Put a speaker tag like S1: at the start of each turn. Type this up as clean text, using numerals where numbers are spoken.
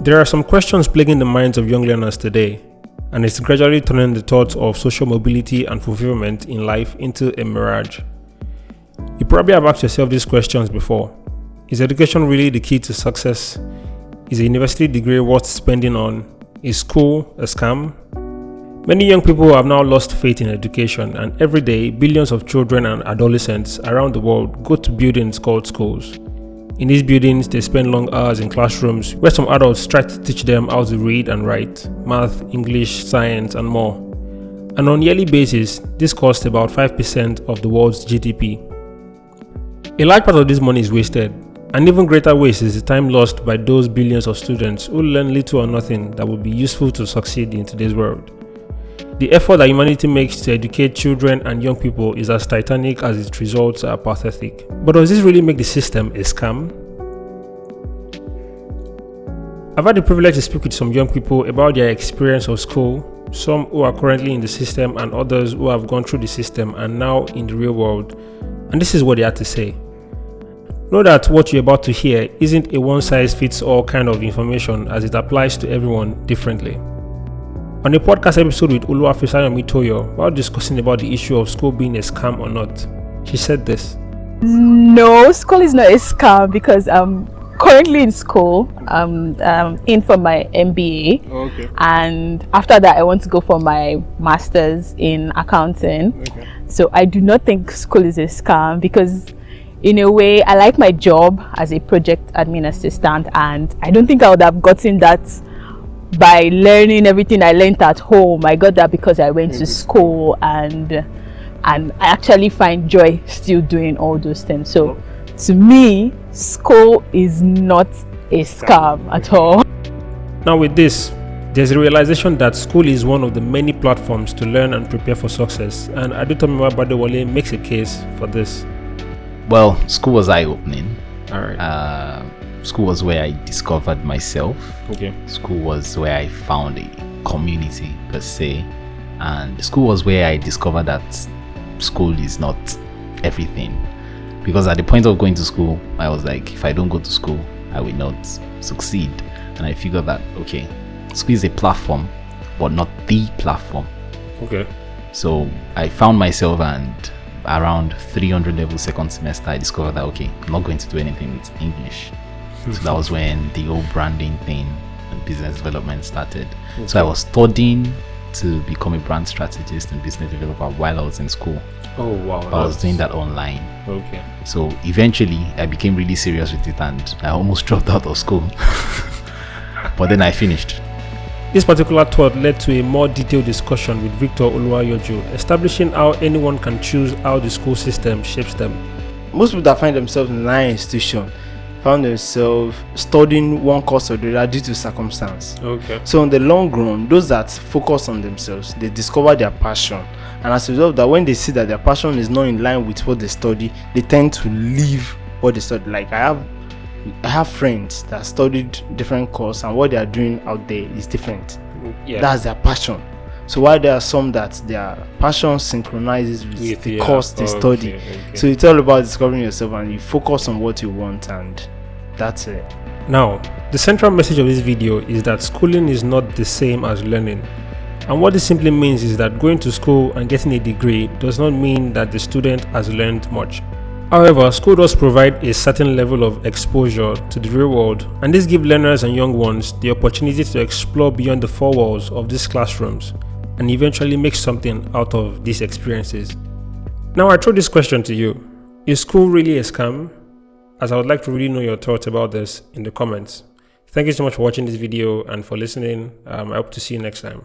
S1: There are some questions plaguing the minds of young learners today, and it's gradually turning the thoughts of social mobility and fulfillment in life into a mirage. You probably have asked yourself these questions before. Is education really the key to success? Is a university degree worth spending on? Is school a scam? Many young people have now lost faith in education, and every day, billions of children and adolescents around the world go to buildings called schools. In these buildings, they spend long hours in classrooms where some adults try to teach them how to read and write, math, English, science, and more. And on a yearly basis, this costs about 5% of the world's GDP. A large part of this money is wasted, and even greater waste is the time lost by those billions of students who learn little or nothing that would be useful to succeed in today's world. The effort that humanity makes to educate children and young people is as titanic as its results are pathetic. But does this really make the system a scam? I've had the privilege to speak with some young people about their experience of school, some who are currently in the system and others who have gone through the system and now in the real world, and this is what they had to say. Know that what you're about to hear isn't a one-size-fits-all kind of information, as it applies to everyone differently. On a podcast episode with Oladimeji Toyo, while discussing about the issue of school being a scam or not, she said this.
S2: No, school is not a scam because I'm currently in school. I'm in for my MBA.
S1: Okay.
S2: And after that I want to go for my master's in accounting.
S1: Okay.
S2: So I do not think school is a scam because in a way I like my job as a project admin assistant, and I don't think I would have gotten that by learning everything I learned at home. I got that because I went to school, and I actually find joy still doing all those things. So to me, school is not a scam at all.
S1: Now with this, there's a realization that school is one of the many platforms to learn and prepare for success, and Adetomiwa Badewale makes a case for this.
S3: Well, school was eye-opening.
S1: All right.
S3: School was where I discovered myself.
S1: Okay.
S3: School was where I found a community per se, and school was where I discovered that school is not everything. Because at the point of going to school, I was like, if I don't go to school, I will not succeed. And I figured that, okay, school is a platform, but not the platform.
S1: Okay.
S3: So I found myself, and around 300 level second semester, I discovered that, okay, I'm not going to do anything with English. So that was when the whole branding thing and business development started. Okay. So I was studying to become a brand strategist and business developer while I was in school.
S1: Oh wow.
S3: But I was doing that online.
S1: Okay.
S3: So eventually I became really serious with it, and I almost dropped out of school. But then I finished.
S1: This particular thought led to a more detailed discussion with Victor Oluwayojo, establishing how anyone can choose how the school system shapes them.
S4: Most people that find themselves in an institution found themselves studying one course or the other due to circumstance.
S1: Okay.
S4: So in the long run, those that focus on themselves, they discover their passion. And as a result of that, when they see that their passion is not in line with what they study, they tend to leave what they study. Like I have friends that studied different courses, and what they are doing out there is different.
S1: Yeah.
S4: That's their passion. So while there are some that their passion synchronizes with the course they study. Okay. So it's all about discovering yourself, and you focus on what you want, and that's it.
S1: Now, the central message of this video is that schooling is not the same as learning. And what this simply means is that going to school and getting a degree does not mean that the student has learned much. However, school does provide a certain level of exposure to the real world, and this gives learners and young ones the opportunity to explore beyond the four walls of these classrooms and eventually make something out of these experiences. Now I throw this question to you. Is school really a scam? As I would like to really know your thoughts about this in the comments. Thank you so much for watching this video and for listening. I hope to see you next time.